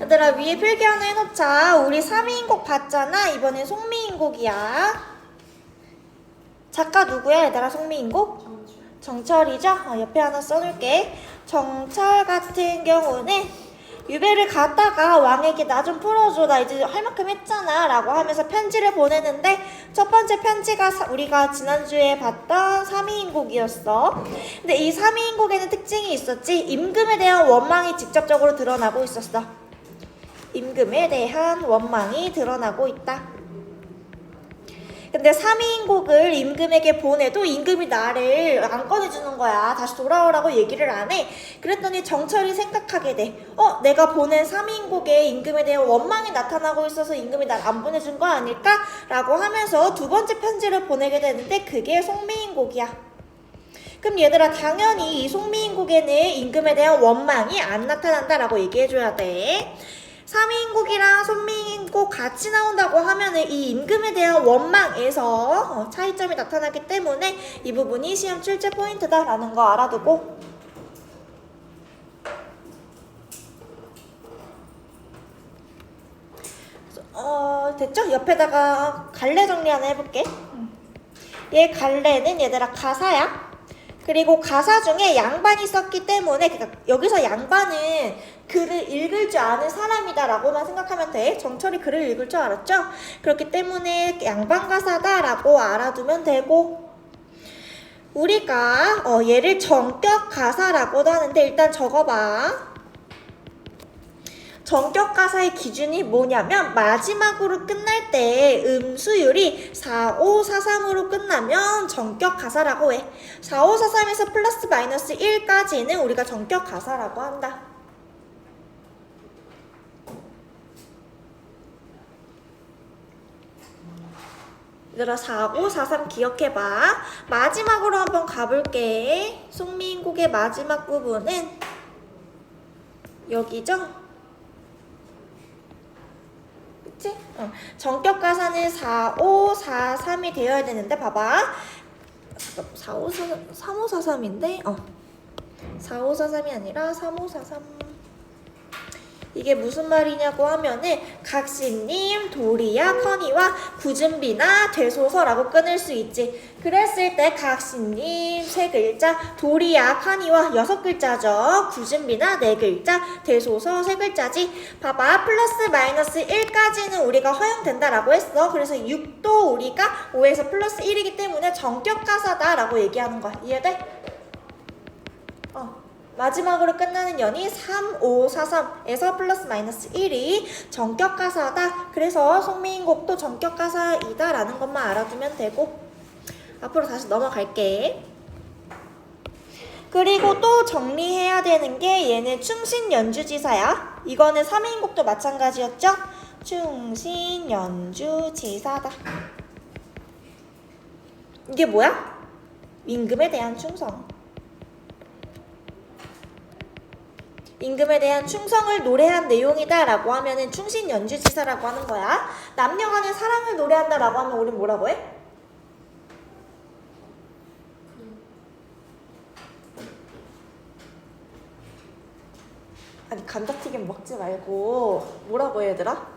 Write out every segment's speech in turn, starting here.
얘들아 위에 필기 하나 해놓자. 우리 3위인곡 봤잖아. 이번엔 송미인곡이야. 작가 누구야 얘들아? 송미인곡? 정철이죠? 옆에 하나 써놓을게. 정철 같은 경우는 유배를 갔다가 왕에게 나 좀 풀어줘. 나 이제 할 만큼 했잖아. 라고 하면서 편지를 보내는데 첫 번째 편지가 우리가 지난주에 봤던 3위인곡이었어. 근데 이 3위인곡에는 특징이 있었지. 임금에 대한 원망이 직접적으로 드러나고 있었어. 임금에 대한 원망이 드러나고 있다. 근데 3위인곡을 임금에게 보내도 임금이 나를 안 꺼내주는 거야. 다시 돌아오라고 얘기를 안 해. 그랬더니 정철이 생각하게 돼. 내가 보낸 3위인곡에 임금에 대한 원망이 나타나고 있어서 임금이 날 안 보내준 거 아닐까? 라고 하면서 두 번째 편지를 보내게 되는데 그게 송미인곡이야. 그럼 얘들아 당연히 이 송미인곡에는 임금에 대한 원망이 안 나타난다라고 얘기해줘야 돼. 3위인곡이랑 송미인곡 같이 나온다고 하면은 이 임금에 대한 원망에서 차이점이 나타나기 때문에 이 부분이 시험 출제 포인트다라는 거 알아두고 됐죠? 옆에다가 갈래 정리 하나 해볼게. 얘 갈래는 얘들아 가사야. 그리고 가사 중에 양반이 썼기 때문에 그러니까 여기서 양반은 글을 읽을 줄 아는 사람이다 라고만 생각하면 돼. 정철이 글을 읽을 줄 알았죠? 그렇기 때문에 양반 가사다 라고 알아두면 되고 우리가 얘를 전격 가사라고도 하는데 일단 적어봐. 전격 가사의 기준이 뭐냐면 마지막으로 끝날 때 음수율이 4, 5, 4, 3으로 끝나면 전격 가사라고 해. 4, 5, 4, 3에서 플러스 마이너스 1까지는 우리가 전격 가사라고 한다. 얘들아 4, 5, 4, 3 기억해봐. 마지막으로 한번 가볼게. 송미인곡의 마지막 부분은 여기죠? 그치? 전격 가사는 4, 5, 4, 3이 되어야 되는데 봐봐. 4, 5, 4, 3, 5, 4, 3인데 4, 5, 4, 3이 아니라 3, 5, 4, 3 이게 무슨 말이냐고 하면은 각시님, 도리야, 커니와 구준비나 되소서라고 끊을 수 있지. 그랬을 때 각시님 3글자, 도리야, 커니와 6글자죠. 구준비나 4글자, 되소서 3글자지. 봐봐 플러스 마이너스 1까지는 우리가 허용된다라고 했어. 그래서 6도 우리가 5에서 플러스 1이기 때문에 전격 가사다라고 얘기하는 거야. 이해돼? 마지막으로 끝나는 연이 3, 5, 4, 3에서 플러스 마이너스 1이 전격 가사다. 그래서 송미인곡도 전격 가사이다 라는 것만 알아두면 되고 앞으로 다시 넘어갈게. 그리고 또 정리해야 되는 게 얘는 충신연주지사야. 이거는 3위인곡도 마찬가지였죠? 충신연주지사다. 이게 뭐야? 임금에 대한 충성. 임금에 대한 충성을 노래한 내용이다 라고 하면은 충신연주지사라고 하는 거야. 남녀간의 사랑을 노래한다 라고 하면 우린 뭐라고 해? 아니 감자튀김 먹지 말고 뭐라고 해 얘들아?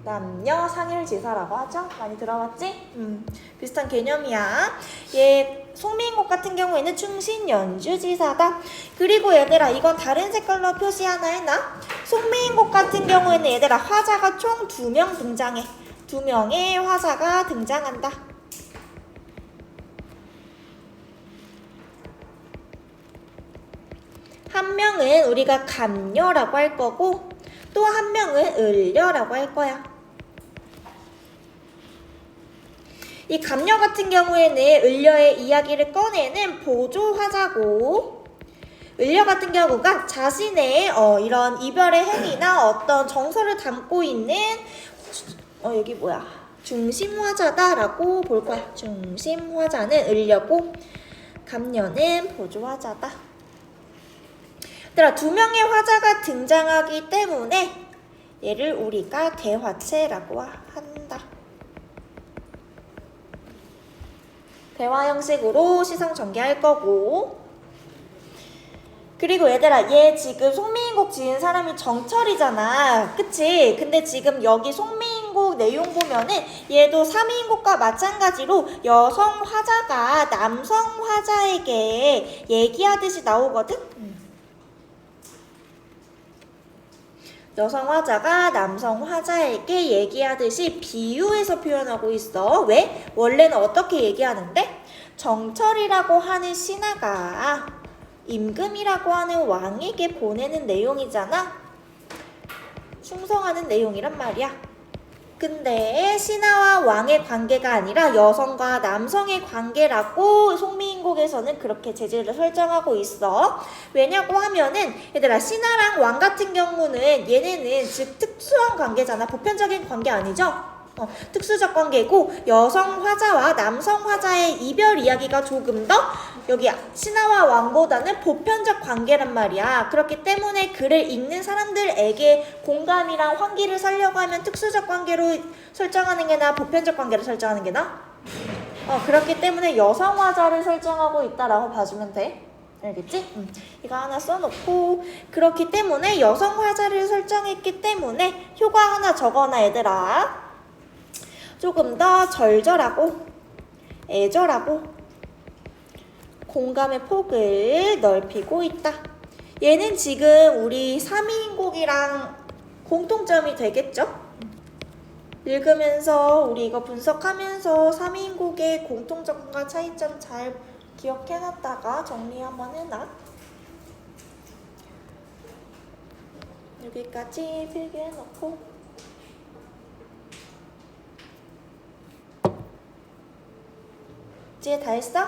남녀 상일지사라고 하죠? 많이 들어봤지? 비슷한 개념이야. 얘 송미인곡 같은 경우에는 충신연주지사다. 그리고 얘들아 이건 다른 색깔로 표시 하나 해놔. 송미인곡 같은 경우에는 얘들아 화자가 총 2명 등장해. 2명의 화자가 등장한다. 한 명은 우리가 감녀라고 할 거고 또 한 명은 을려라고 할 거야. 이 감녀 같은 경우에는 을려의 이야기를 꺼내는 보조화자고 을려 같은 경우가 자신의 이런 이별의 행위나 어떤 정서를 담고 있는 여기 뭐야 중심화자다라고 볼 거야. 중심화자는 을려고 감녀는 보조화자다. 얘들아 2명의 화자가 등장하기 때문에 얘를 우리가 대화체라고 한다. 대화 형식으로 시성 전개할 거고 그리고 얘들아, 얘 지금 송미인곡 지은 사람이 정철이잖아. 그치? 근데 지금 여기 송미인곡 내용 보면은 얘도 삼위인곡과 마찬가지로 여성 화자가 남성 화자에게 얘기하듯이 나오거든? 여성 화자가 남성 화자에게 얘기하듯이 비유해서 표현하고 있어. 왜? 원래는 어떻게 얘기하는데? 정철이라고 하는 신하가 임금이라고 하는 왕에게 보내는 내용이잖아. 충성하는 내용이란 말이야. 근데 신하와 왕의 관계가 아니라 여성과 남성의 관계라고 송미인곡에서는 그렇게 재질을 설정하고 있어. 왜냐고 하면은 얘들아, 신하랑 왕 같은 경우는 얘네는 즉 특수한 관계잖아. 보편적인 관계 아니죠? 특수적 관계고 여성 화자와 남성 화자의 이별 이야기가 조금 더 여기 신하와 왕보다는 보편적 관계란 말이야. 그렇기 때문에 글을 읽는 사람들에게 공감이랑 환기를 살려고 하면 특수적 관계로 설정하는 게 나아, 보편적 관계로 설정하는 게 나아? 그렇기 때문에 여성 화자를 설정하고 있다라고 봐주면 돼. 알겠지? 이거 하나 써놓고, 그렇기 때문에 여성 화자를 설정했기 때문에 효과 하나 적어놔 얘들아. 조금 더 절절하고 애절하고 공감의 폭을 넓히고 있다. 얘는 지금 우리 삼위인곡이랑 공통점이 되겠죠? 읽으면서 우리 이거 분석하면서 삼위인곡의 공통점과 차이점 잘 기억해놨다가 정리 한번 해놔. 여기까지 필기해놓고 이제 다 했어?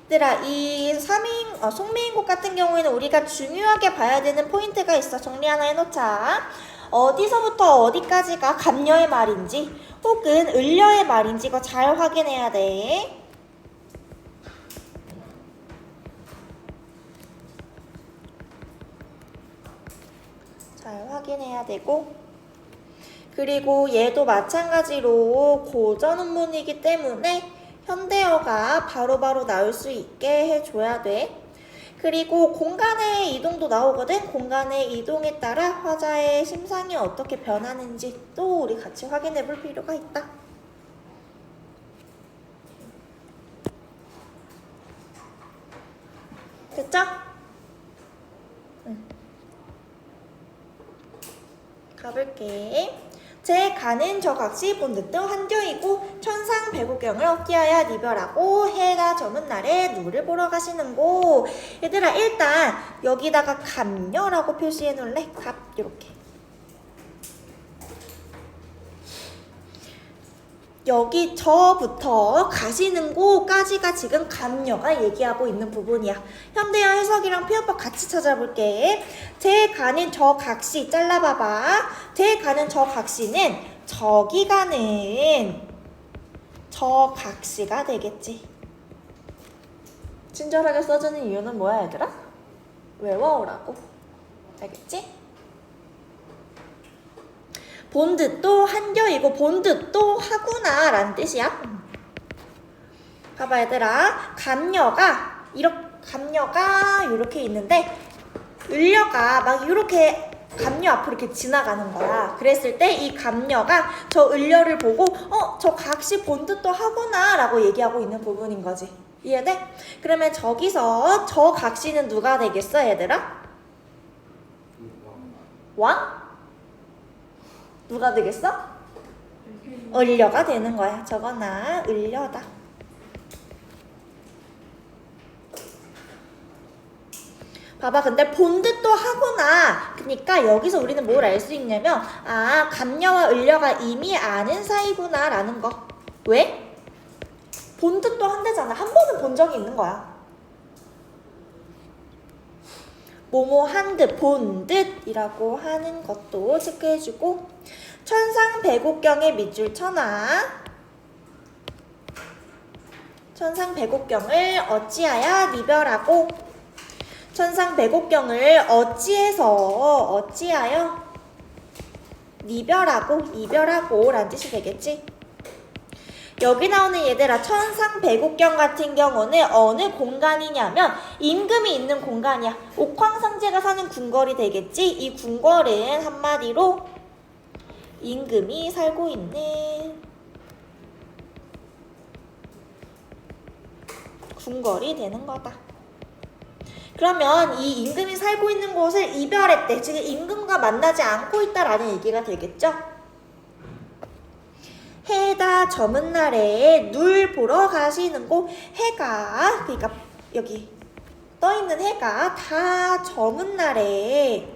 얘들아, 이 송미인곡 같은 경우에는 우리가 중요하게 봐야 되는 포인트가 있어. 정리 하나 해놓자. 어디서부터 어디까지가 갑녀의 말인지 혹은 을려의 말인지 이거 잘 확인해야 돼. 잘 확인해야 되고, 그리고 얘도 마찬가지로 고전 운문이기 때문에 현대어가 바로바로 나올 수 있게 해줘야 돼. 그리고 공간의 이동도 나오거든. 공간의 이동에 따라 화자의 심상이 어떻게 변하는지 또 우리 같이 확인해 볼 필요가 있다. 됐죠? 가볼게. 제 가는 저각시 본듯 등 한교이고 천상 배구경을 어찌하여 니별하고 해가 저문 날에 누구를 보러 가시는고. 얘들아, 일단 여기다가 갑녀라고 표시해 놓을래? 갑 이렇게. 여기 저부터 가시는 곳까지가 지금 갑녀가 얘기하고 있는 부분이야. 현대어 해석이랑 표현법 같이 찾아볼게. 제 가는 저 각시 잘라봐봐. 제 가는 저 각시는 저기 가는 저 각시가 되겠지. 친절하게 써주는 이유는 뭐야 얘들아? 외워오라고. 알겠지? 본듯도 한겨이고 본듯도 하구나 라는 뜻이야. 봐봐 얘들아, 갑녀가 이렇게 있는데 을려가 막 이렇게 갑녀 앞으로 이렇게 지나가는 거야. 그랬을 때 이 갑녀가 저 을려를 보고 저 각시 본듯도 하구나 라고 얘기하고 있는 부분인 거지. 이해돼? 그러면 저기서 저 각시는 누가 되겠어 얘들아? 왕? 누가 되겠어? 을려가 되는 거야. 저거나 을려다. 봐봐, 근데 본듯도 하구나. 그러니까 여기서 우리는 뭘 알 수 있냐면 갑녀와 을려가 이미 아는 사이구나 라는 거. 왜? 본듯도 한대잖아. 한 번은 본 적이 있는 거야. 뭐뭐 한듯 본듯이라고 하는 것도 체크해주고, 천상 배곡경의 밑줄 쳐놔. 천상 배곡경을 어찌하여 니별하고, 천상 배곡경을 어찌하여 니별하고 이별하고 라는 뜻이 되겠지. 여기 나오는 얘들아 천상배국경 같은 경우는 어느 공간이냐면 임금이 있는 공간이야. 옥황상제가 사는 궁궐이 되겠지. 이 궁궐은 한마디로 임금이 살고 있는 궁궐이 되는 거다. 그러면 이 임금이 살고 있는 곳을 이별했대. 즉 임금과 만나지 않고 있다라는 얘기가 되겠죠. 해다 저문 날에 눌 보러 가시는 곳. 해가 그러니까 여기 떠 있는 해가 다 저문 날에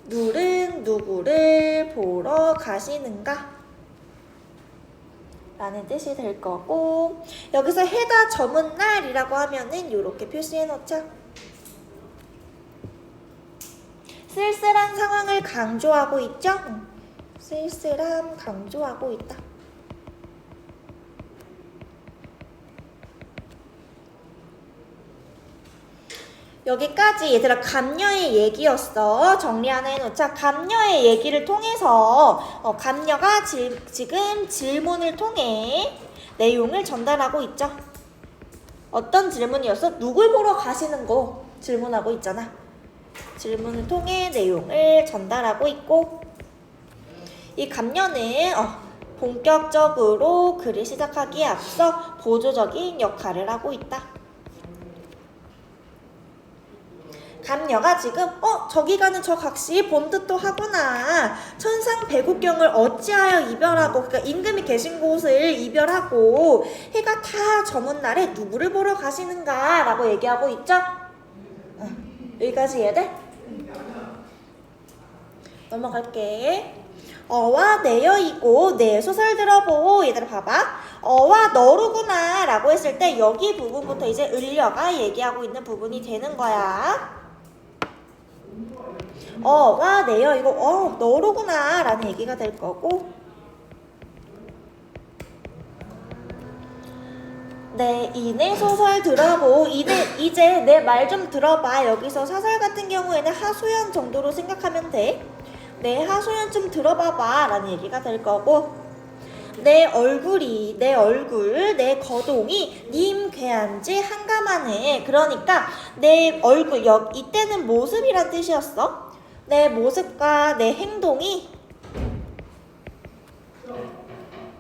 눌은 누구를 보러 가시는가? 라는 뜻이 될 거고, 여기서 해다 저문 날이라고 하면은 이렇게 표시해 놓자. 쓸쓸한 상황을 강조하고 있죠? 쓸쓸함 강조하고 있다. 여기까지 얘들아 감녀의 얘기였어. 정리 하나 해놓자. 감녀의 얘기를 통해서 감녀가 지금 질문을 통해 내용을 전달하고 있죠. 어떤 질문이었어? 누굴 보러 가시는 거 질문하고 있잖아. 질문을 통해 내용을 전달하고 있고, 이 감녀는 본격적으로 글을 시작하기에 앞서 보조적인 역할을 하고 있다. 감녀가 지금 저기 가는 저 각시 본 듯도 하구나. 천상배국경을 어찌하여 이별하고, 그러니까 임금이 계신 곳을 이별하고 해가 다 저문 날에 누구를 보러 가시는가 라고 얘기하고 있죠. 여기까지 얘들? 넘어갈게. 어와 내여이고 내 소설 들어보. 얘들아 봐봐. 어와 너로구나 라고 했을 때 여기 부분부터 이제 을려가 얘기하고 있는 부분이 되는 거야. 어와 내여이고 너로구나 라는 얘기가 될 거고, 네, 이내 소설 들어보. 이제 내 말 좀 들어봐. 여기서 사설 같은 경우에는 하소연 정도로 생각하면 돼. 내 하소연 좀 들어봐봐 라는 얘기가 될 거고, 내 얼굴, 내 거동이 님 괴한지 한가마네. 그러니까 내 얼굴, 이때는 모습이란 뜻이었어. 내 모습과 내 행동이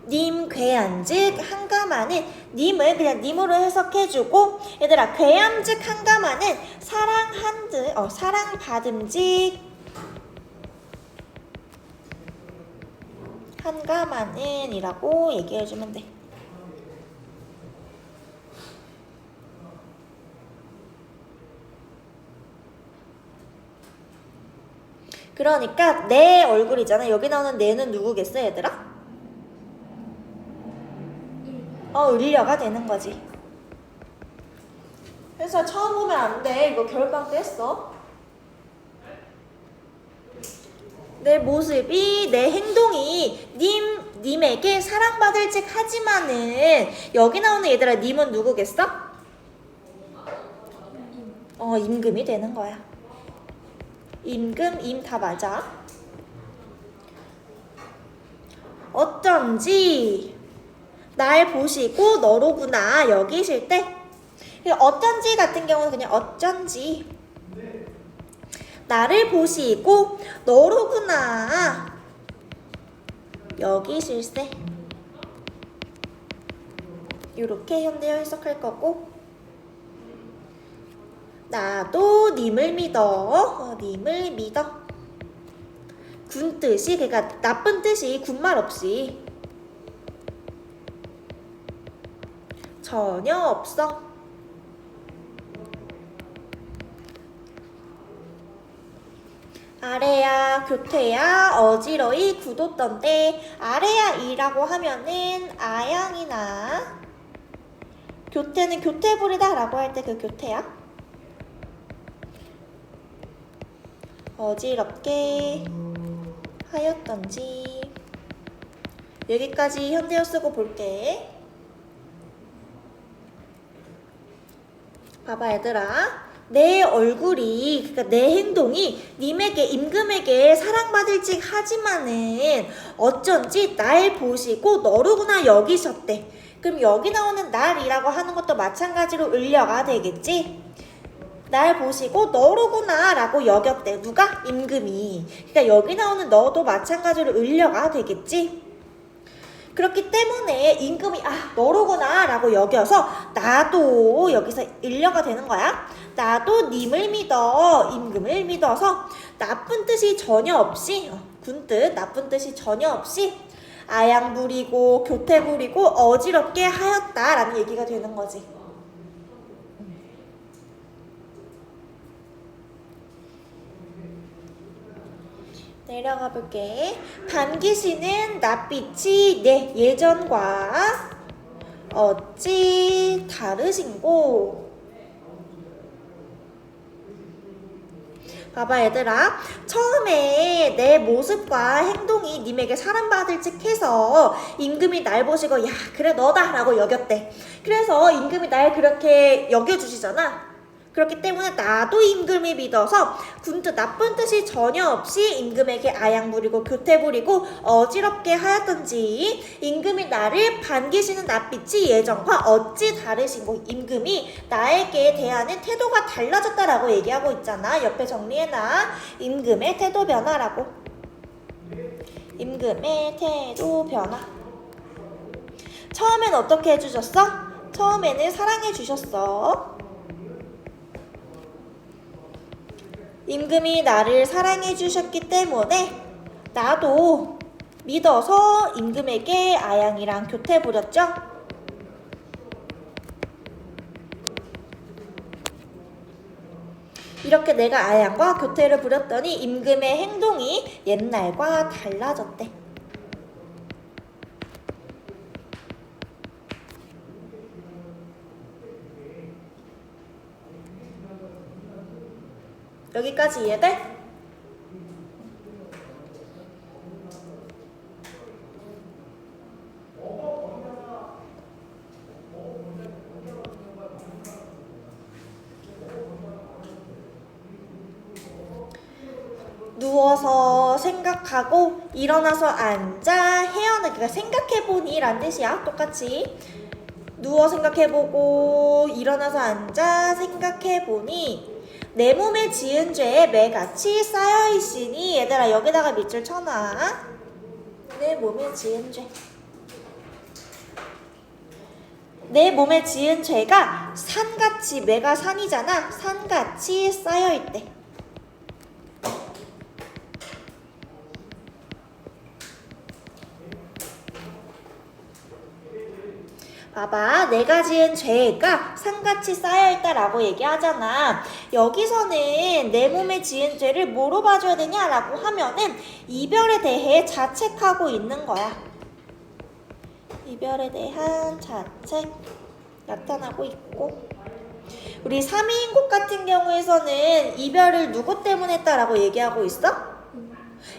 님 괴한즉 한가마는, 님을 그냥 님으로 해석해주고, 얘들아 괴함즉 한가마는 사랑한듯 사랑받음직 한가마는 이라고 얘기해주면 돼. 그러니까 내 얼굴이잖아. 여기 나오는 내는 누구겠어 얘들아? 을려가 되는 거지. 그래서 처음 보면 안 돼. 이거 겨울방학 때 했어. 내 모습이, 내 행동이 님에게 사랑받을 즉 하지만은, 여기 나오는 얘들아 님은 누구겠어? 임금이 되는 거야. 임금, 임 다 맞아. 어쩐지 날 보시고 너로구나 여기실 때, 어쩐지 같은 경우는 그냥 어쩐지, 나를 보시고 너로구나 여기실세. 이렇게 현대어 해석할 거고, 나도 님을 믿어. 님을 믿어. 군 뜻이, 그러니까 나쁜 뜻이 군말 없이 전혀 없어. 아래야 교태야 어지러이 굳었던데, 아래야 이라고 하면은 아양이나, 교태는 교태부리다 라고 할 때 그 교태야. 어지럽게 하였던지. 여기까지 현대어 쓰고 볼게. 봐봐 얘들아. 내 얼굴이, 그러니까 내 행동이 님에게, 임금에게 사랑받을지 하지만은 어쩐지 날 보시고 너로구나 여기셨대. 그럼 여기 나오는 날이라고 하는 것도 마찬가지로 을려가 되겠지? 날 보시고 너로구나 라고 여겼대. 누가? 임금이. 그러니까 여기 나오는 너도 마찬가지로 을려가 되겠지? 그렇기 때문에 임금이 너로구나 라고 여겨서 나도 여기서 을려가 되는 거야. 나도 님을 믿어. 임금을 믿어서 나쁜 뜻이 전혀 없이, 군뜻 나쁜 뜻이 전혀 없이 아양 부리고 교태 부리고 어지럽게 하였다라는 얘기가 되는 거지. 내려가 볼게. 반기시는 낯빛이 내 예전과 어찌 다르신고. 봐봐 얘들아, 처음에 내 모습과 행동이 님에게 사랑받을 즉 해서 임금이 날 보시고 야 그래 너다 라고 여겼대. 그래서 임금이 날 그렇게 여겨주시잖아. 그렇기 때문에 나도 임금을 믿어서 군뜻 나쁜 뜻이 전혀 없이 임금에게 아양 부리고 교태 부리고 어지럽게 하였던지 임금이 나를 반기시는 낯빛이 예전과 어찌 다르신고. 임금이 나에게 대하는 태도가 달라졌다라고 얘기하고 있잖아. 옆에 정리해놔. 임금의 태도 변화라고. 임금의 태도 변화. 처음엔 어떻게 해주셨어? 처음에는 사랑해 주셨어. 임금이 나를 사랑해 주셨기 때문에 나도 믿어서 임금에게 아양이랑 교태 부렸죠. 이렇게 내가 아양과 교태를 부렸더니 임금의 행동이 옛날과 달라졌대. 여기까지 이해돼? 누워서 생각하고 일어나서 앉아 헤어는 그러니까 생각해보니 라는 뜻이야. 똑같이 누워 생각해보고 일어나서 앉아 생각해보니 내 몸에 지은 죄에 매같이 쌓여있으니. 얘들아 여기다가 밑줄 쳐놔. 내 몸에 지은 죄. 내 몸에 지은 죄가 산같이, 매가 산이잖아. 산같이 쌓여있대. 봐봐, 내가 지은 죄가 산같이 쌓여있다라고 얘기하잖아. 여기서는 내 몸에 지은 죄를 뭐로 봐줘야 되냐라고 하면은 이별에 대해 자책하고 있는 거야. 이별에 대한 자책 나타나고 있고, 우리 삼위인국 같은 경우에서는 이별을 누구 때문에 했다라고 얘기하고 있어?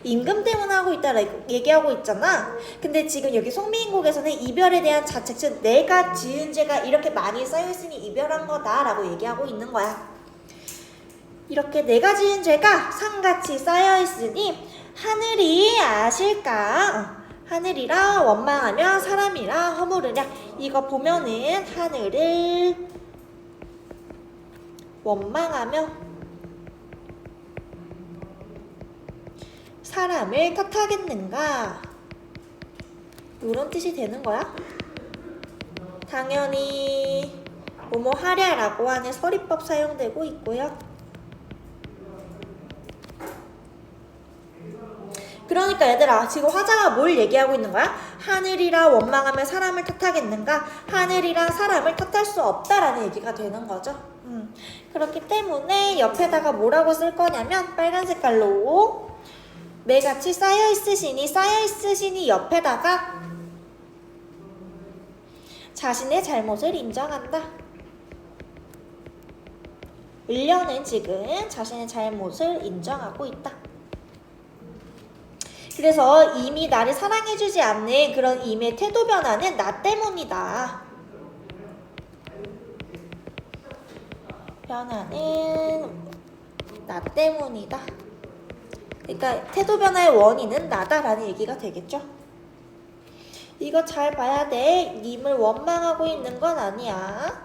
임금 때문에 하고 있다라고 얘기하고 있잖아. 근데 지금 여기 송미인국에서는 이별에 대한 자책, 즉 내가 지은 죄가 이렇게 많이 쌓여있으니 이별한 거다라고 얘기하고 있는 거야. 이렇게 내가 지은 죄가 산같이 쌓여있으니 하늘이 아실까? 하늘이라 원망하며 사람이라 허물으랴. 이거 보면은 하늘을 원망하며 사람을 탓하겠는가? 이런 뜻이 되는 거야. 당연히 뭐뭐 하랴라고 하는 서리법 사용되고 있고요. 그러니까 얘들아 지금 화자가 뭘 얘기하고 있는 거야? 하늘이라 원망하면 사람을 탓하겠는가? 하늘이랑 사람을 탓할 수 없다라는 얘기가 되는 거죠. 그렇기 때문에 옆에다가 뭐라고 쓸 거냐면 빨간 색깔로 매같이 쌓여있으시니 옆에다가 자신의 잘못을 인정한다. 을려는 지금 자신의 잘못을 인정하고 있다. 그래서 이미 나를 사랑해주지 않는 그런 임의 태도 변화는 나 때문이다. 변화는 나 때문이다. 그러니까 태도 변화의 원인은 나다라는 얘기가 되겠죠. 이거 잘 봐야 돼. 님을 원망하고 있는 건 아니야.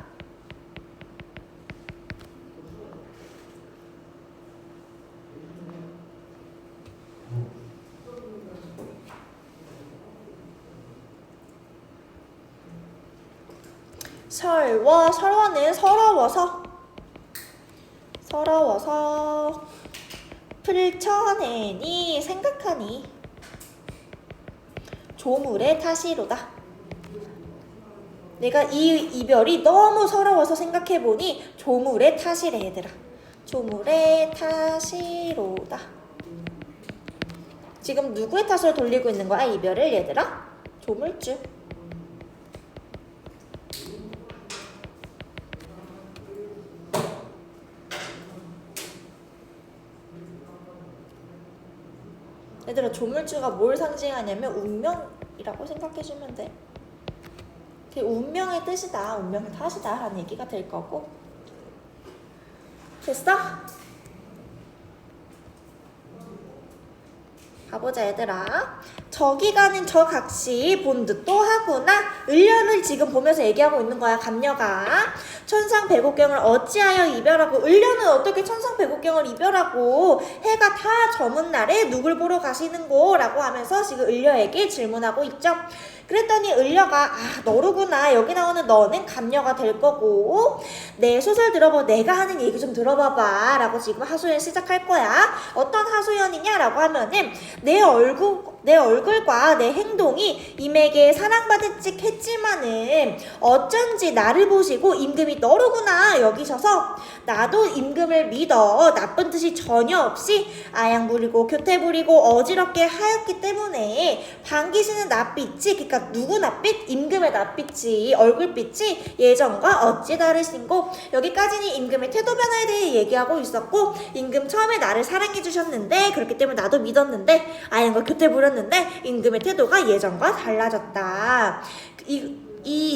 설워는 서러워서 풀쳐내니 생각하니 조물의 탓이로다. 내가 이 이별이 너무 서러워서 생각해보니 조물의 탓이래 얘들아. 조물의 탓이로다. 지금 누구의 탓으로 돌리고 있는 거야 이별을 얘들아? 조물주. 얘들아 조물주가 뭘 상징하냐면 운명이라고 생각해주면 돼. 그게 운명의 뜻이다, 운명의 탓이다 라는 얘기가 될 거고. 됐어? 가보자 얘들아. 저기 가는 저 각시 본드 또 하구나. 을려를 지금 보면서 얘기하고 있는 거야 감녀가. 천상백옥경을 어찌하여 이별하고. 을려는 어떻게 천상백옥경을 이별하고 해가 다 저문 날에 누굴 보러 가시는고 라고 하면서 지금 을려에게 질문하고 있죠. 그랬더니 을려가 너로구나. 여기 나오는 너는 감녀가 될 거고 내 소설 들어봐. 내가 하는 얘기 좀 들어봐봐 라고 지금 하소연 시작할 거야. 어떤 하소연이냐 라고 하면은 내 얼굴과 내 행동이 임에게 사랑받은 찍 했지만은 어쩐지 나를 보시고 임금이 너로구나 여기셔서 나도 임금을 믿어 나쁜 뜻이 전혀 없이 아양 부리고 교태 부리고 어지럽게 하였기 때문에 반기시는 낯빛이, 그러니까 누구 낯빛? 임금의 낯빛이, 얼굴빛이 예전과 어찌 다르신고. 여기까지는 임금의 태도 변화에 대해 얘기하고 있었고, 임금 처음에 나를 사랑해 주셨는데 그렇기 때문에 나도 믿었는데 아양과 교태 부렸는데 임금의 태도가 예전과 달라졌다. 이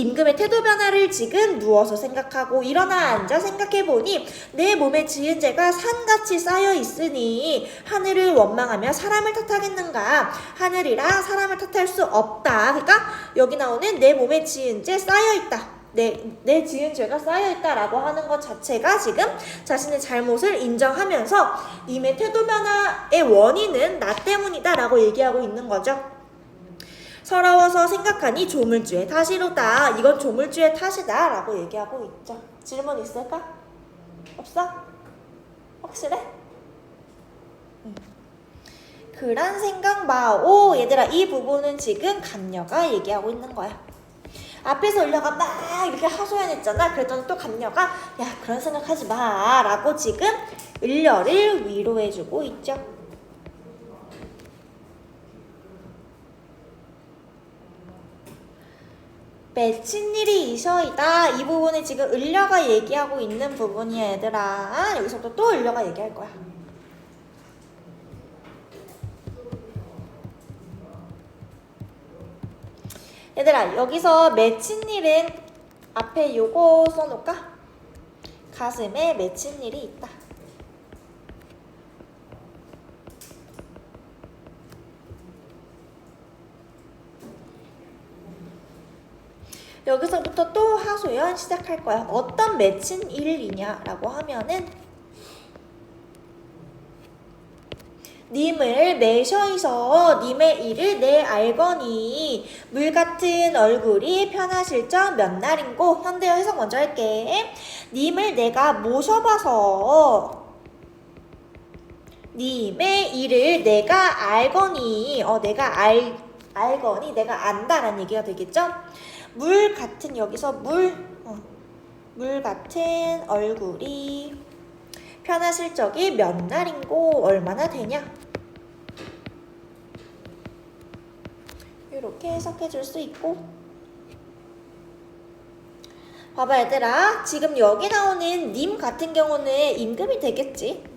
임금의 태도 변화를 지금 누워서 생각하고 일어나 앉아 생각해보니 내 몸에 지은 죄가 산같이 쌓여 있으니 하늘을 원망하며 사람을 탓하겠는가. 하늘이랑 사람을 탓할 수 없다. 그러니까 여기 나오는 내 몸에 지은 죄 쌓여있다. 내 지은 죄가 쌓여있다라고 하는 것 자체가 지금 자신의 잘못을 인정하면서 임의 태도 변화의 원인은 나 때문이다 라고 얘기하고 있는 거죠. 서러워서 생각하니 조물주의 탓이로다. 이건 조물주의 탓이다 라고 얘기하고 있죠. 질문 있을까? 없어? 확실해? 그란 생각 마오. 얘들아 이 부분은 지금 감녀가 얘기하고 있는 거야. 앞에서 을려가 막 이렇게 하소연했잖아. 그랬더니 또 감녀가 야 그런 생각하지 마 라고 지금 을려를 위로해주고 있죠. 맺힌 일이 이셔이다. 이 부분은 지금 을려가 얘기하고 있는 부분이야 얘들아. 여기서부터 또 을려가 얘기할 거야. 얘들아 여기서 맺힌 일은 앞에 요거 써놓을까? 가슴에 맺힌 일이 있다. 여기서부터 또 하소연 시작할 거야. 어떤 맺힌 일이냐라고 하면은 님을 매셔이서 님의 일을 내 알거니 물같은 얼굴이 편하실 적 몇 날인고. 현대어 해석 먼저 할게. 님을 내가 모셔봐서 님의 일을 내가 알거니 내가 알거니 내가 안다라는 얘기가 되겠죠. 물 같은 여기서 물 같은 얼굴이 편하실 적이 몇 날인고 얼마나 되냐 이렇게 해석해 줄 수 있고. 봐봐 얘들아 지금 여기 나오는 님 같은 경우는 임금이 되겠지.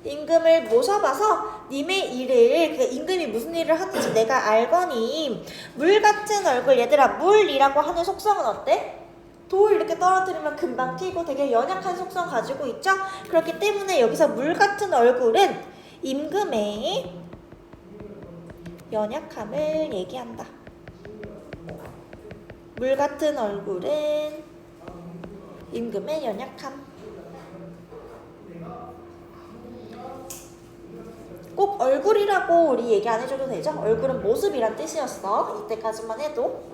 임금을 모셔봐서 님의 일을, 그 임금이 무슨 일을 하는지 내가 알거니 물 같은 얼굴. 얘들아 물이라고 하는 속성은 어때? 돌 이렇게 떨어뜨리면 금방 튀고 되게 연약한 속성 가지고 있죠? 그렇기 때문에 여기서 물 같은 얼굴은 임금의 연약함을 얘기한다. 물 같은 얼굴은 임금의 연약함. 꼭 얼굴이라고 우리 얘기 안 해줘도 되죠? 얼굴은 모습이란 뜻이었어. 이때까지만 해도.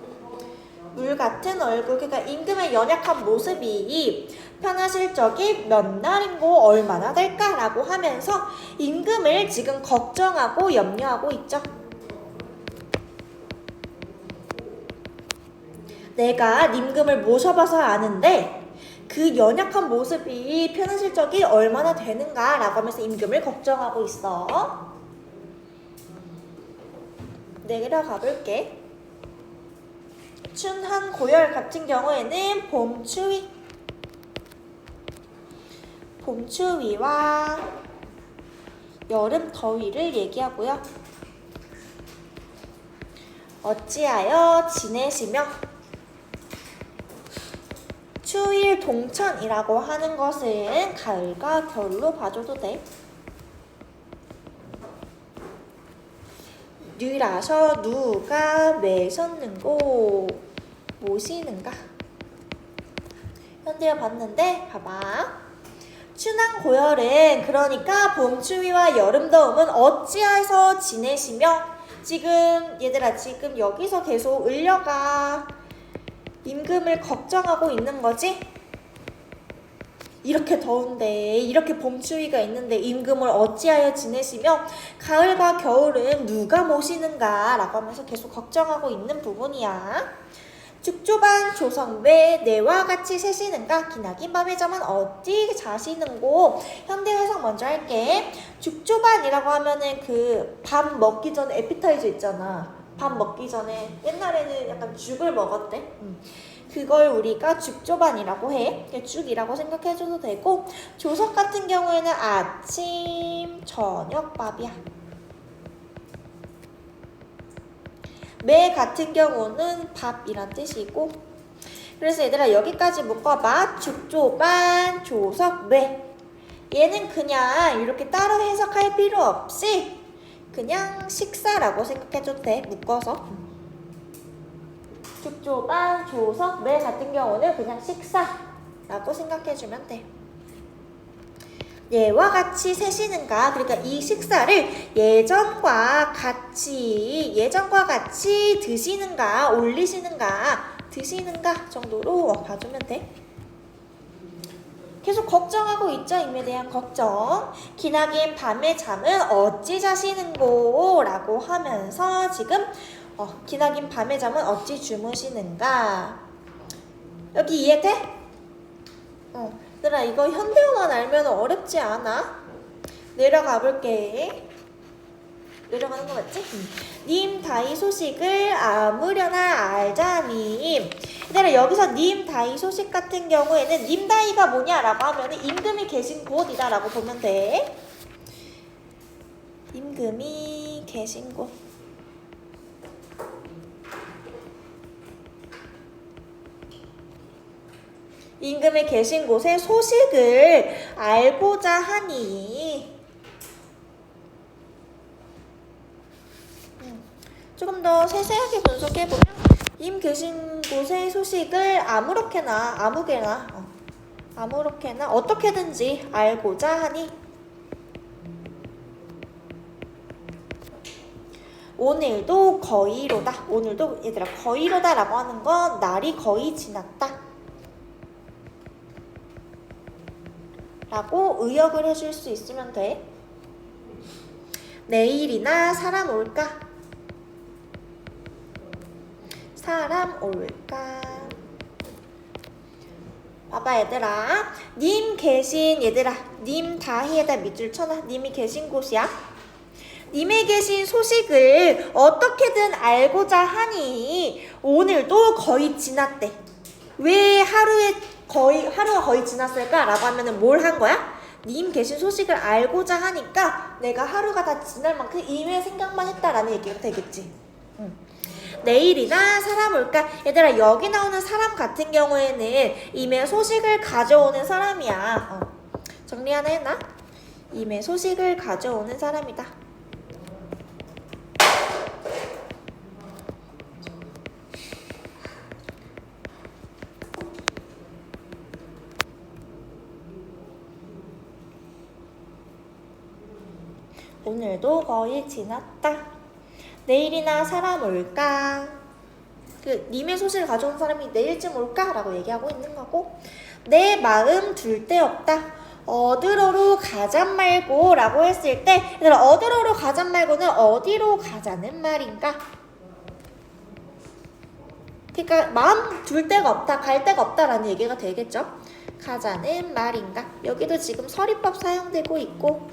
물 같은 얼굴, 그러니까 임금의 연약한 모습이 편하실 적이 몇 날인고 얼마나 될까라고 하면서 임금을 지금 걱정하고 염려하고 있죠. 내가 임금을 모셔봐서 아는데 그 연약한 모습이 편하실 적이 얼마나 되는가라고 하면서 임금을 걱정하고 있어. 내려가 볼게. 춘한 고열 같은 경우에는 봄추위. 봄추위와 여름 더위를 얘기하고요. 어찌하여 지내시며 추일 동천이라고 하는 것은 가을과 겨울로 봐줘도 돼. 뉘라셔 누가 매셨는고 모시는가. 현대어 봤는데 봐봐. 춘한 고열은 그러니까 봄추위와 여름 더움은 어찌해서 지내시며, 지금 얘들아 지금 여기서 계속 을려가 임금을 걱정하고 있는 거지? 이렇게 더운데, 이렇게 봄추위가 있는데 임금을 어찌하여 지내시며 가을과 겨울은 누가 모시는가 라고 하면서 계속 걱정하고 있는 부분이야. 죽조반 조성왜 내와 같이 세시는가. 기나긴 밤의 잠은 어찌 자시는고. 현대 해석 먼저 할게. 죽조반이라고 하면은 그 밥 먹기 전에 에피타이저 있잖아. 밥 먹기 전에 옛날에는 약간 죽을 먹었대. 그걸 우리가 죽조반이라고 해. 죽이라고 생각해줘도 되고, 조석 같은 경우에는 아침, 저녁밥이야. 매 같은 경우는 밥이란 뜻이고, 그래서 얘들아 여기까지 묶어봐. 죽조반, 조석, 매. 얘는 그냥 이렇게 따로 해석할 필요 없이 그냥 식사라고 생각해줘도 돼. 묶어서. 죽조반, 조석, 매 같은 경우는 그냥 식사라고 생각해주면 돼. 예와 같이 세시는가. 그러니까 이 식사를 예전과 같이 드시는가, 올리시는가, 드시는가 정도로 봐주면 돼. 계속 걱정하고 있죠. 임에 대한 걱정. 기나긴 밤의 잠은 어찌 자시는고 라고 하면서 지금 기나긴 밤의 잠은 어찌 주무시는가. 여기 이해돼? 얘들아 이거 현대어만 알면 어렵지 않아? 내려가 볼게. 내려가는 거 맞지? 님 다이 소식을 아무려나 알자님. 얘들아 여기서 님 다이 소식 같은 경우에는 님 다이가 뭐냐라고 하면 임금이 계신 곳이다 라고 보면 돼. 임금이 계신 곳. 임금이 계신 곳의 소식을 알고자 하니. 조금 더 세세하게 분석해보면 임 계신 곳의 소식을 아무렇게나 어떻게든지 알고자 하니. 오늘도 거의로다. 오늘도 얘들아 거의로다 라고 하는 건 날이 거의 지났다 라고 의역을 해줄 수 있으면 돼. 내일이나 사람 올까? 사람 올까? 봐봐 얘들아. 님 계신, 얘들아 님 다희에다 밑줄 쳐놔. 님이 계신 곳이야. 님의 계신 소식을 어떻게든 알고자 하니 오늘도 거의 지났대. 왜 하루가 거의 지났을까? 라고 하면은 뭘 한 거야? 님 계신 소식을 알고자 하니까 내가 하루가 다 지날 만큼 임의 생각만 했다라는 얘기가 되겠지. 내일이나 사람 올까? 얘들아 여기 나오는 사람 같은 경우에는 임의 소식을 가져오는 사람이야. 정리 하나 했나? 임의 소식을 가져오는 사람이다. 오늘도 거의 지났다. 내일이나 사람 올까? 님의 소식을 가져온 사람이 내일쯤 올까? 라고 얘기하고 있는 거고, 내 마음 둘 데 없다. 어디로로 가잔 말고 라고 했을 때, 얘들아 어디로로 가잔 말고는 어디로 가자는 말인가? 그러니까 마음 둘 데가 없다, 갈 데가 없다라는 얘기가 되겠죠? 가자는 말인가? 여기도 지금 서리법 사용되고 있고,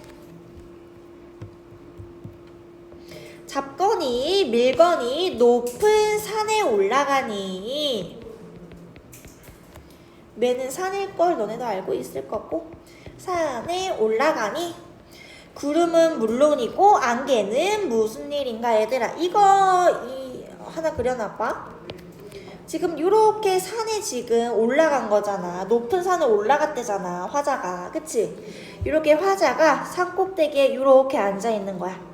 잡거니 밀거니 높은 산에 올라가니. 매는 산일 걸 너네도 알고 있을 거고, 산에 올라가니 구름은 물론이고 안개는 무슨 일인가. 얘들아 이거 하나 그려놔봐. 지금 요렇게 산에 지금 올라간 거잖아. 높은 산에 올라갔대잖아 화자가. 그치? 요렇게 화자가 산 꼭대기에 요렇게 앉아있는 거야.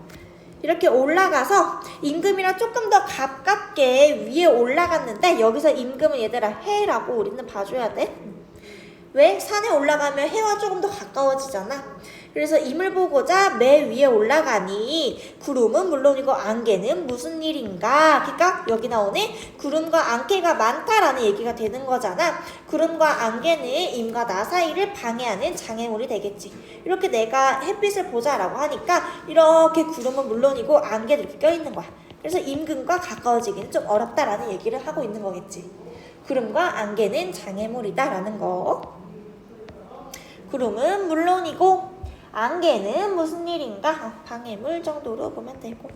이렇게 올라가서 임금이랑 조금 더 가깝게 위에 올라갔는데, 여기서 임금은 얘들아 해라고 우리는 봐줘야 돼. 왜? 산에 올라가면 해와 조금 더 가까워지잖아. 그래서 임을 보고자 매 위에 올라가니 구름은 물론이고 안개는 무슨 일인가. 그러니까 여기 나오네. 구름과 안개가 많다라는 얘기가 되는 거잖아. 구름과 안개는 임과 나 사이를 방해하는 장애물이 되겠지. 이렇게 내가 햇빛을 보자라고 하니까 이렇게 구름은 물론이고 안개도 이렇게 껴있는 거야. 그래서 임금과 가까워지기는 좀 어렵다라는 얘기를 하고 있는 거겠지. 구름과 안개는 장애물이다라는 거. 구름은 물론이고 안개는 무슨 일인가? 방해물 정도로 보면 되고.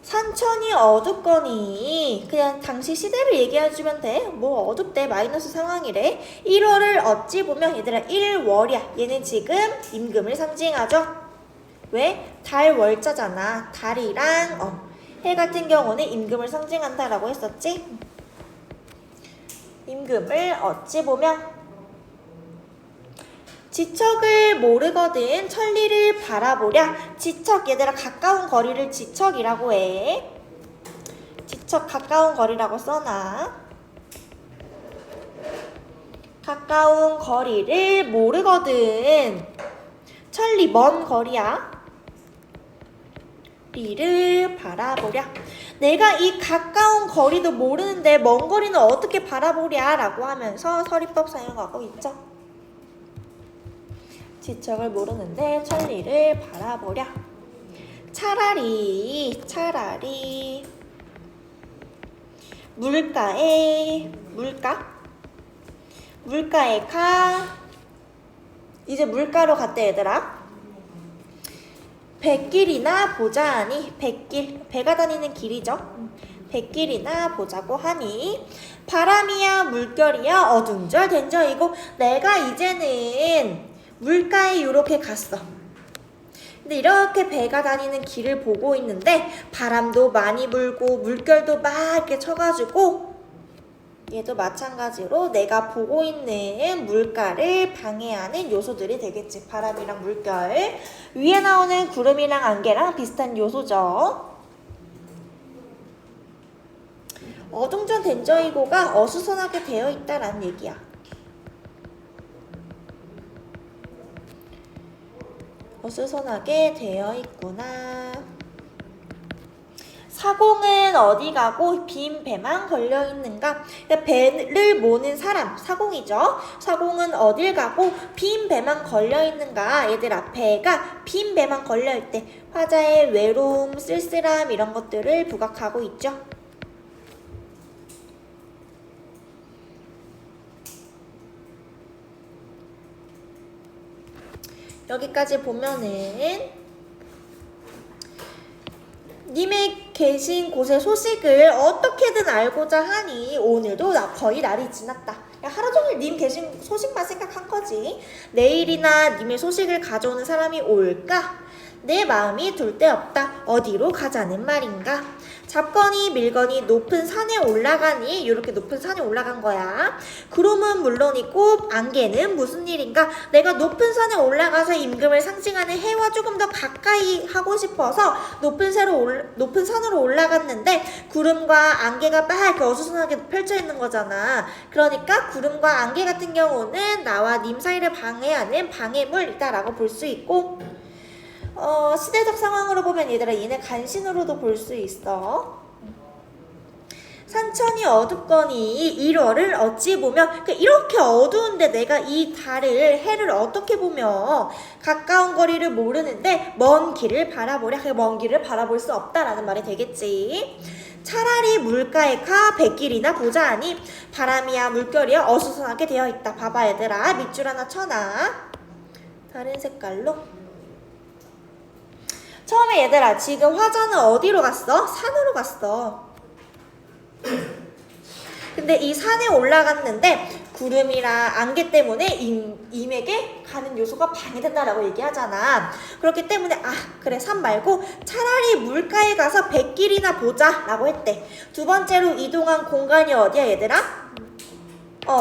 산천이 어둡거니. 그냥 당시 시대를 얘기해주면 돼. 뭐 어둡대, 마이너스 상황이래. 1월을 어찌 보면 얘들아 1월이야. 얘는 지금 임금을 상징하죠. 왜? 달 월자잖아. 달이랑 해 같은 경우는 임금을 상징한다라고 했었지. 임금을 어찌 보면. 지척을 모르거든 천리를 바라보랴. 지척 얘들아 가까운 거리를 지척이라고 해. 지척 가까운 거리라고 써놔. 가까운 거리를 모르거든. 천리 먼 거리야. 리를 바라보랴. 내가 이 가까운 거리도 모르는데 먼 거리는 어떻게 바라보랴 라고 하면서 서리법 사용하고 있죠. 지척을 모르는데 천리를 바라보랴. 차라리 물가에 가. 이제 물가로 갔대 얘들아. 백길이나 보자 하니. 백길, 배가 다니는 길이죠. 백길이나 보자고 하니. 바람이야 물결이야 어둠절 된절이고. 내가 이제는 물가에 요렇게 갔어. 근데 이렇게 배가 다니는 길을 보고 있는데 바람도 많이 불고 물결도 막 이렇게 쳐가지고, 얘도 마찬가지로 내가 보고 있는 물가를 방해하는 요소들이 되겠지. 바람이랑 물결. 위에 나오는 구름이랑 안개랑 비슷한 요소죠. 어둠전 된저이고가 어수선하게 되어 있다라는 얘기야. 어수선하게 되어 있구나. 사공은 어디 가고 빈 배만 걸려 있는가? 배를 모는 사람, 사공이죠. 사공은 어딜 가고 빈 배만 걸려 있는가? 얘들아, 배가 빈 배만 걸려 있대. 화자의 외로움, 쓸쓸함 이런 것들을 부각하고 있죠. 여기까지 보면은 님의 계신 곳의 소식을 어떻게든 알고자 하니 오늘도 거의 날이 지났다. 야, 하루 종일 님 계신 소식만 생각한 거지. 내일이나 님의 소식을 가져오는 사람이 올까? 내 마음이 둘 데 없다. 어디로 가자는 말인가? 잡거니 밀거니 높은 산에 올라가니 이렇게 높은 산에 올라간 거야. 구름은 물론이고 안개는 무슨 일인가? 내가 높은 산에 올라가서 임금을 상징하는 해와 조금 더 가까이 하고 싶어서 높은 산으로 올라갔는데 구름과 안개가 빨갛게 어수선하게 펼쳐 있는 거잖아. 그러니까 구름과 안개 같은 경우는 나와 님 사이를 방해하는 방해물이다라고 볼 수 있고, 시대적 상황으로 보면 얘들아 얘네 간신으로도 볼 수 있어. 산천이 어둡거니 일월을 어찌 보며, 그러니까 이렇게 어두운데 내가 이 달을 해를 어떻게 보며 가까운 거리를 모르는데 먼 길을 바라보랴. 먼 길을 바라볼 수 없다라는 말이 되겠지. 차라리 물가에 가 백길이나 보자 하니 바람이야 물결이야 어수선하게 되어 있다. 봐봐 얘들아, 밑줄 하나 쳐놔. 다른 색깔로. 처음에 얘들아 지금 화자는 어디로 갔어? 산으로 갔어. 근데 이 산에 올라갔는데 구름이랑 안개 때문에 임에게 가는 요소가 방해된다라고 얘기하잖아. 그렇기 때문에 그래 산 말고 차라리 물가에 가서 백길이나 보자 라고 했대. 두 번째로 이동한 공간이 어디야 얘들아?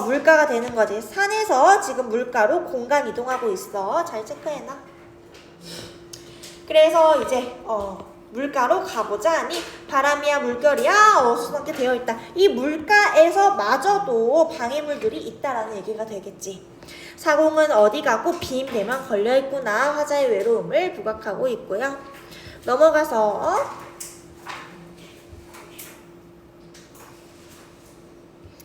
물가가 되는 거지. 산에서 지금 물가로 공간 이동하고 있어. 잘 체크해놔. 그래서 이제 물가로 가보자 하니 바람이야 물결이야 어수선하게 되어 있다. 이 물가에서 마저도 방해물들이 있다라는 얘기가 되겠지. 사공은 어디 가고 빈 배만 걸려있구나. 화자의 외로움을 부각하고 있고요. 넘어가서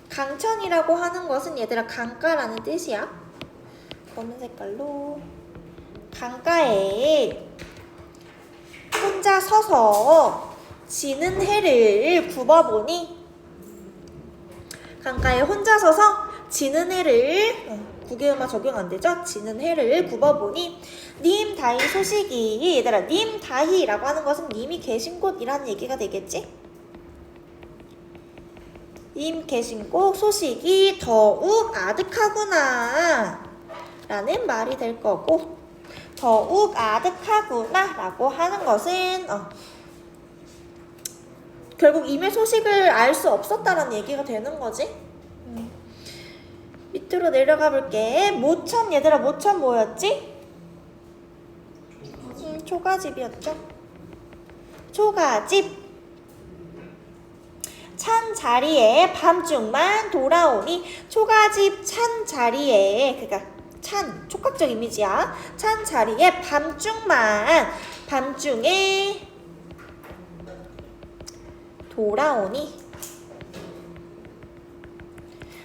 강천이라고 하는 것은 얘들아 강가라는 뜻이야. 검은 색깔로. 강가에 혼자 서서 지는 해를 굽어보니, 강가에 혼자 서서 지는 해를, 국외음화 적용 안 되죠? 지는 해를 굽어보니 님 다희 소식이, 얘들아 님 다희라고 하는 것은 님이 계신 곳이라는 얘기가 되겠지? 님 계신 곳 소식이 더욱 아득하구나 라는 말이 될 거고, 더욱 아득하구나 라고 하는 것은 결국 임의 소식을 알 수 없었다라는 얘기가 되는 거지. 밑으로 내려가 볼게. 모천 얘들아 모천 뭐였지? 초가집이었죠. 초가집. 찬 자리에 밤중만 돌아오니, 초가집 찬 자리에, 그러니까 찬, 촉각적 이미지야. 찬 자리에 밤중에 돌아오니,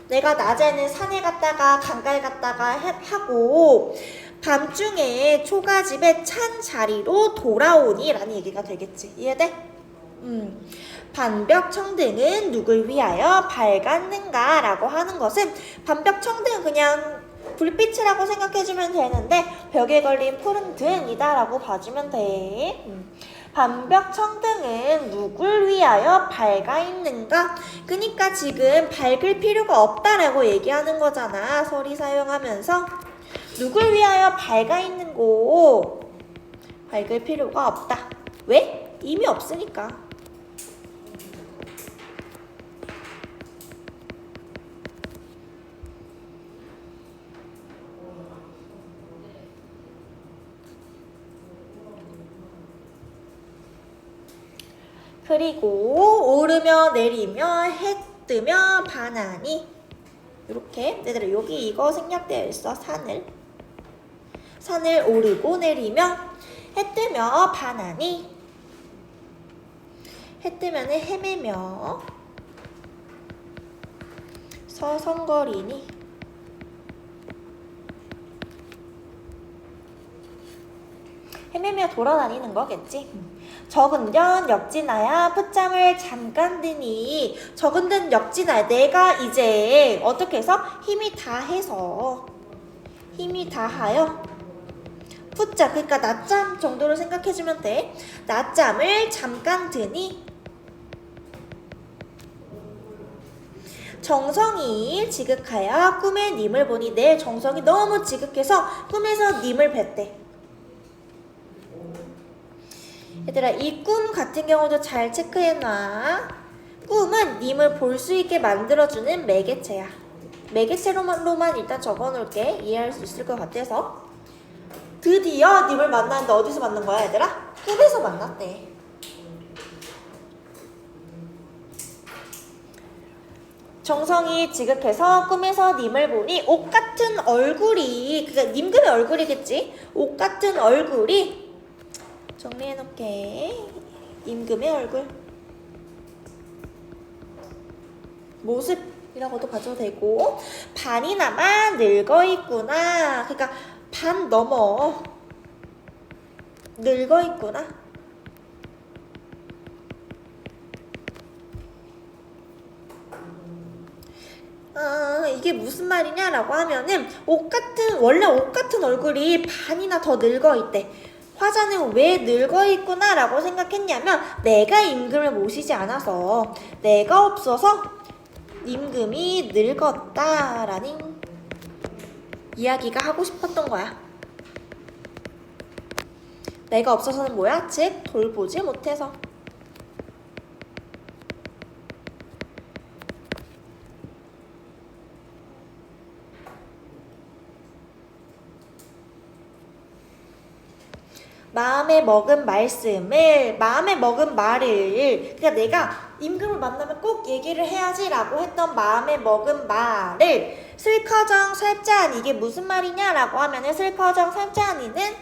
내가 낮에는 산에 갔다가 강가에 갔다가 하고 밤중에 초가집에 찬 자리로 돌아오니 라는 얘기가 되겠지. 이해돼? 반벽청등은 누굴 위하여 밝았는가 라고 하는 것은, 반벽청등은 그냥 불빛이라고 생각해주면 되는데 벽에 걸린 푸른 등이다 라고 봐주면 돼. 반벽청등은 누굴 위하여 밝아 있는가? 그러니까 지금 밝을 필요가 없다라고 얘기하는 거잖아. 서리 사용하면서 누굴 위하여 밝아 있는 거, 밝을 필요가 없다. 왜? 이미 없으니까. 그리고 오르며 내리며 해 뜨며 반하니, 이렇게 얘들아 여기 이거 생략되어 있어. 산을 오르고 내리며 해 뜨며 반하니, 해 뜨면 헤매며 서성거리니, 헤매며 돌아다니는 거겠지. 적은전 역지나야 풋잠을 잠깐 드니, 적은든 역지나야 내가 이제 어떻게 해서 힘이 다하여 풋잠, 그러니까 낮잠 정도로 생각해주면 돼. 낮잠을 잠깐 드니, 정성이 지극하여 꿈에 님을 보니, 내 정성이 너무 지극해서 꿈에서 님을 뵀대. 얘들아 이 꿈 같은 경우도 잘 체크해놔. 꿈은 님을 볼 수 있게 만들어주는 매개체야. 매개체로만 일단 적어놓을게. 이해할 수 있을 것 같아서. 드디어 님을 만났는데 어디서 만난 거야 얘들아? 꿈에서 만났대. 정성이 지극해서 꿈에서 님을 보니 옷 같은 얼굴이, 그니까 님금의 얼굴이겠지? 옷 같은 얼굴이, 정리해놓게. 임금의 얼굴, 모습이라고도 봐도 되고, 반이나마 늙어있구나. 그러니까 반 넘어 늙어있구나. 이게 무슨 말이냐라고 하면은 원래 옷 같은 얼굴이 반이나 더 늙어있대. 화자는 왜 늙어있구나 라고 생각했냐면 내가 임금을 모시지 않아서, 내가 없어서 임금이 늙었다라는 이야기가 하고 싶었던 거야. 내가 없어서는 뭐야? 즉 돌보지 못해서. 마음에 먹은 말씀을, 마음에 먹은 말을, 그러니까 내가 임금을 만나면 꼭 얘기를 해야지 라고 했던 마음에 먹은 말을 슬커정 살자하니, 이게 무슨 말이냐 라고 하면은 슬커정 살자하니는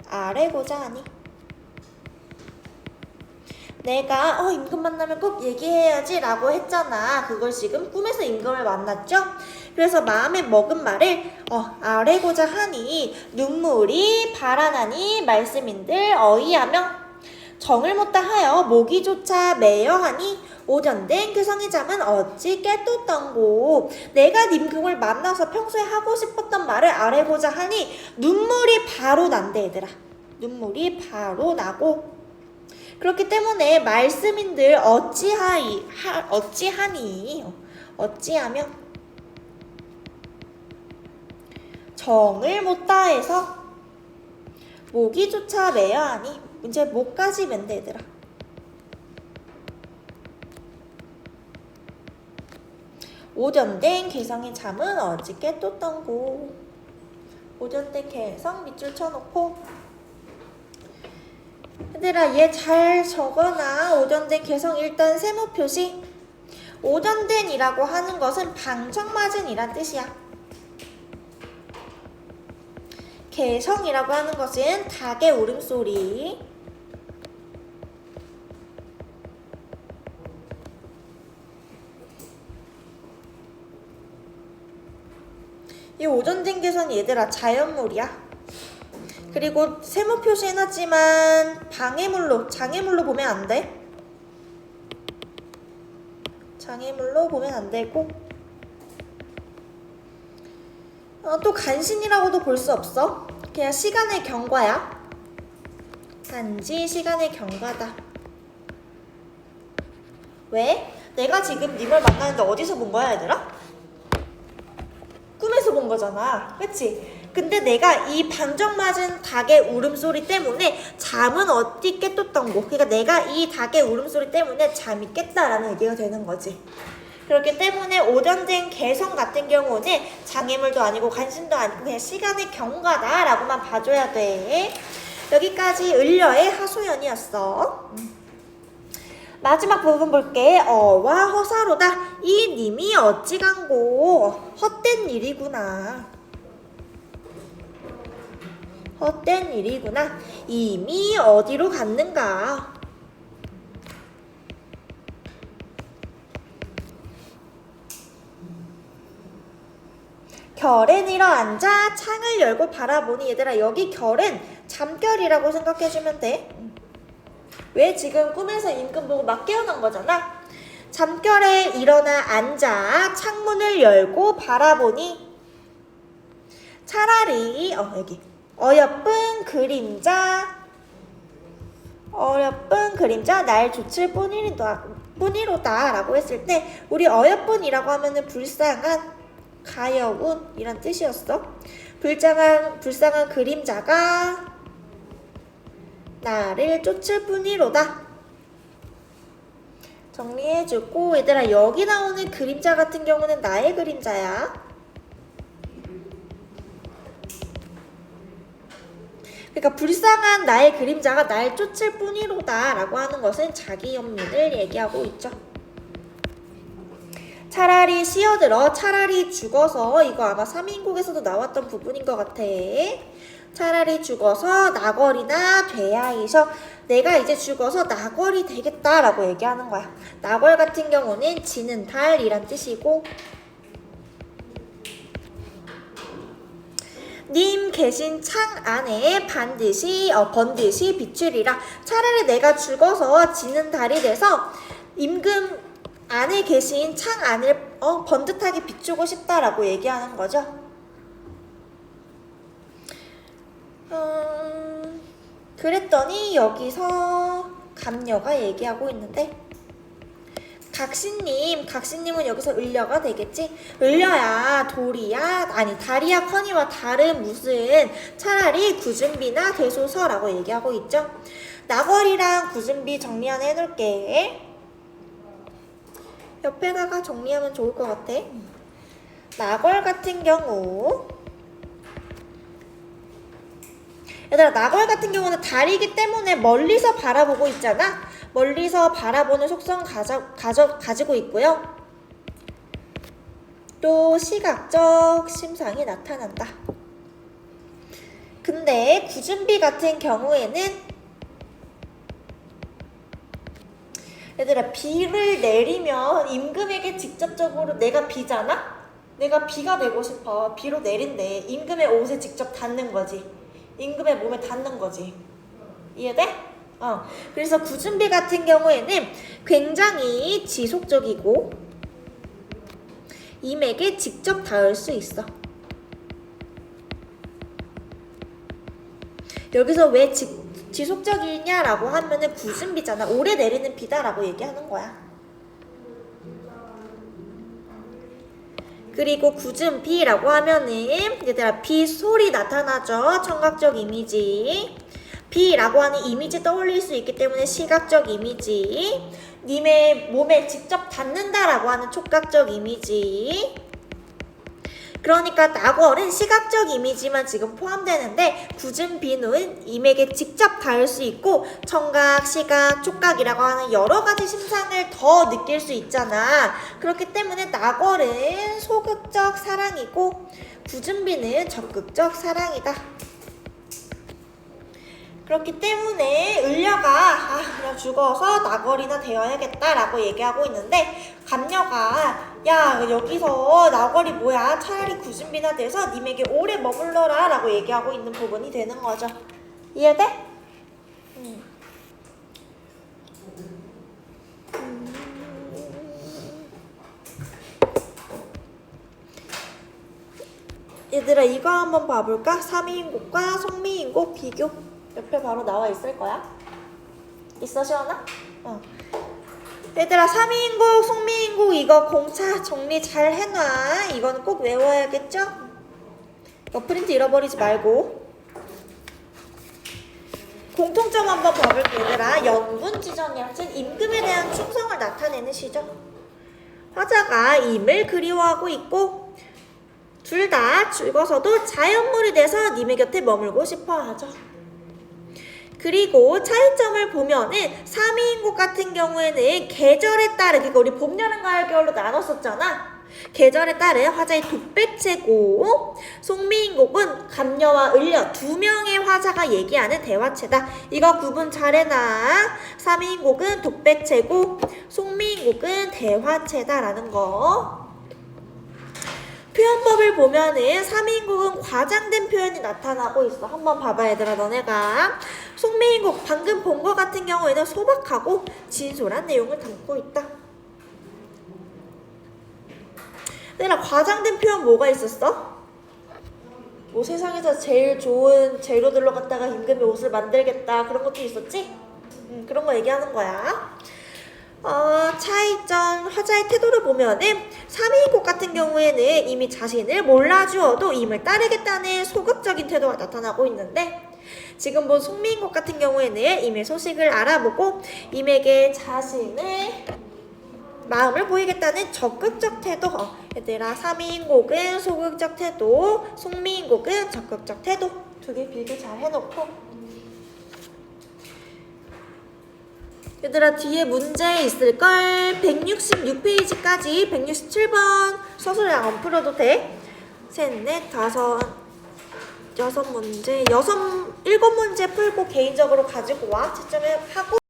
아래고자 하니, 내가 임금 만나면 꼭 얘기해야지 라고 했잖아. 그걸 지금 꿈에서 임금을 만났죠. 그래서 마음에 먹은 말을 아뢰고자 하니 눈물이 발아나니 말씀인들 어이하며 정을 못다 하여 모기조차 매여하니 오전된 그 성의 잠은 어찌 깨끗던고. 내가 임금을 만나서 평소에 하고 싶었던 말을 아뢰고자 하니 눈물이 바로 난대 얘들아. 눈물이 바로 나고, 그렇기 때문에 말씀인들 어찌하며 정을 못 다해서 목이조차 매야 하니, 이제 목까지 맨대 얘들아. 오전된 개성의 잠은 어찌 깨끗던고. 오전된 개성 밑줄 쳐놓고, 얘들아 얘 잘 적어놔. 오전된 개성 일단 세모 표시. 오전된이라고 하는 것은 방청맞은이란 뜻이야. 개성이라고 하는 것은 닭의 울음소리. 이 오전된 개성이 얘들아 자연물이야. 그리고 세모 표시해놨지만 장애물로 보면 안 돼. 장애물로 보면 안 되고, 또 간신이라고도 볼 수 없어. 그냥 시간의 경과야. 단지 시간의 경과다. 왜? 내가 지금 님을 만나는데 어디서 본 거야 얘들아? 꿈에서 본 거잖아. 그치? 근데 내가 이 방정맞은 닭의 울음소리 때문에 잠은 어디 깼었던 거. 그러니까 내가 이 닭의 울음소리 때문에 잠이 깼다라는 얘기가 되는 거지. 그렇기 때문에 오전된 개성 같은 경우는 장애물도 아니고 간신도 아니고 그냥 시간의 경과다 라고만 봐줘야 돼. 여기까지 을려의 하소연이었어. 마지막 부분 볼게. 어와 허사로다. 이 님이 어찌 간고. 헛된 일이구나. 헛된 일이구나. 이미 어디로 갔는가. 결엔 일어앉아 창을 열고 바라보니, 얘들아 여기 결은 잠결이라고 생각해주면 돼. 왜? 지금 꿈에서 임금 보고 막 깨어난 거잖아. 잠결에 일어나 앉아 창문을 열고 바라보니 차라리 여기 어여쁜 그림자 날 좋칠 뿐이로다 라고 했을 때, 우리 어여쁜이라고 하면은 불쌍한, 가여운 이란 뜻이었어. 불쌍한 그림자가 나를 쫓을 뿐이로다. 정리해주고 얘들아 여기 나오는 그림자 같은 경우는 나의 그림자야. 그러니까 불쌍한 나의 그림자가 날 쫓을 뿐이로다 라고 하는 것은 자기 연민을 얘기하고 있죠. 차라리 시어들어, 차라리 죽어서, 이거 아마 3인국에서도 나왔던 부분인 것 같아. 차라리 죽어서 나궐이나 돼야이셔. 내가 이제 죽어서 나궐이 되겠다라고 얘기하는 거야. 나궐 같은 경우는 지는 달이란 뜻이고, 님 계신 창 안에 번듯이 비추리라. 차라리 내가 죽어서 지는 달이 돼서 임금 안에 계신 창 안을 번듯하게 비추고 싶다라고 얘기하는 거죠. 그랬더니 여기서 감녀가 얘기하고 있는데, 각신님은 여기서 을려가 되겠지? 을려야 돌이야, 아니 달이야 커니와 달은 무슨, 차라리 구준비나 되소서라고 얘기하고 있죠. 나궐이랑 구준비 정리 하나 해놓을게. 옆에다가 정리하면 좋을 것 같아. 나궐 같은 경우, 얘들아 나궐 같은 경우는 달이기 때문에 멀리서 바라보고 있잖아. 멀리서 바라보는 속성 가지고 있고요. 또 시각적 심상이 나타난다. 근데 구준비 같은 경우에는 얘들아 비를 내리면 임금에게 직접적으로, 내가 비잖아? 내가 비가 되고 싶어. 비로 내린대. 임금의 옷에 직접 닿는 거지. 임금의 몸에 닿는 거지. 이해돼? 그래서 구준비 같은 경우에는 굉장히 지속적이고 임에게 직접 닿을 수 있어. 여기서 왜 지속적이냐라고 하면은 구준비잖아. 오래 내리는 비다라고 얘기하는 거야. 그리고 구준비라고 하면은 얘들아 비 소리 나타나죠. 청각적 이미지. 비라고 하는 이미지 떠올릴 수 있기 때문에 시각적 이미지. 님의 몸에 직접 닿는다라고 하는 촉각적 이미지. 그러니까 나궐은 시각적 이미지만 지금 포함되는데, 구준비는 임에게 직접 닿을 수 있고 청각, 시각, 촉각이라고 하는 여러 가지 심상을 더 느낄 수 있잖아. 그렇기 때문에 나궐은 소극적 사랑이고 구준비는 적극적 사랑이다. 그렇기 때문에 을려가 그냥 죽어서 나궐이나 되어야겠다라고 얘기하고 있는데, 감녀가 야 여기서 나궐이 뭐야, 차라리 구준비나 돼서 님에게 오래 머물러라 라고 얘기하고 있는 부분이 되는 거죠. 이해돼? 얘들아 이거 한번 봐볼까? 3위인곡과 송미인곡 비교. 옆에 바로 나와 있을 거야. 있어 시원아? 얘들아 3위인곡, 송미인곡 이거 공차 정리 잘 해놔. 이거는 꼭 외워야겠죠? 이거 프린트 잃어버리지 말고. 공통점 한번 봐볼게 얘들아. 연분지정이야. 즉 임금에 대한 충성을 나타내는 시죠. 화자가 임을 그리워하고 있고 둘 다 죽어서도 자연물이 돼서 님의 곁에 머물고 싶어 하죠. 그리고 차이점을 보면은 3위인곡 같은 경우에는 계절에 따른, 그러니까 우리 봄, 여름, 가을, 겨울로 나눴었잖아. 계절에 따른 화자의 독백체고, 송미인곡은 감녀와 을려 두 명의 화자가 얘기하는 대화체다. 이거 구분 잘 해놔. 3위인곡은 독백체고 송미인곡은 대화체다라는 거. 표현법을 보면은 3위인곡은 과장된 표현이 나타나고 있어. 한번 봐봐 얘들아 너네가. 송미인곡 방금 본 거 같은 경우에는 소박하고 진솔한 내용을 담고 있다. 얘들아 과장된 표현 뭐가 있었어? 뭐 세상에서 제일 좋은 재료들로 갖다가 임금의 옷을 만들겠다 그런 것도 있었지? 그런 거 얘기하는 거야. 차이점 화자의 태도를 보면은 3위인곡 같은 경우에는 이미 자신을 몰라주어도 임을 따르겠다는 소극적인 태도가 나타나고 있는데, 지금 본 송미인곡 같은 경우에는 임의 소식을 알아보고 임에게 자신의 마음을 보이겠다는 적극적 태도. 얘들아, 삼위인곡은 소극적 태도, 송미인곡은 적극적 태도. 두 개 비교 잘 해놓고. 얘들아, 뒤에 문제 있을걸? 166페이지까지 167번 서술량 안 풀어도 돼? 셋, 넷, 다섯, 여섯 문제, 일곱 문제 풀고 개인적으로 가지고 와. 채점을 하고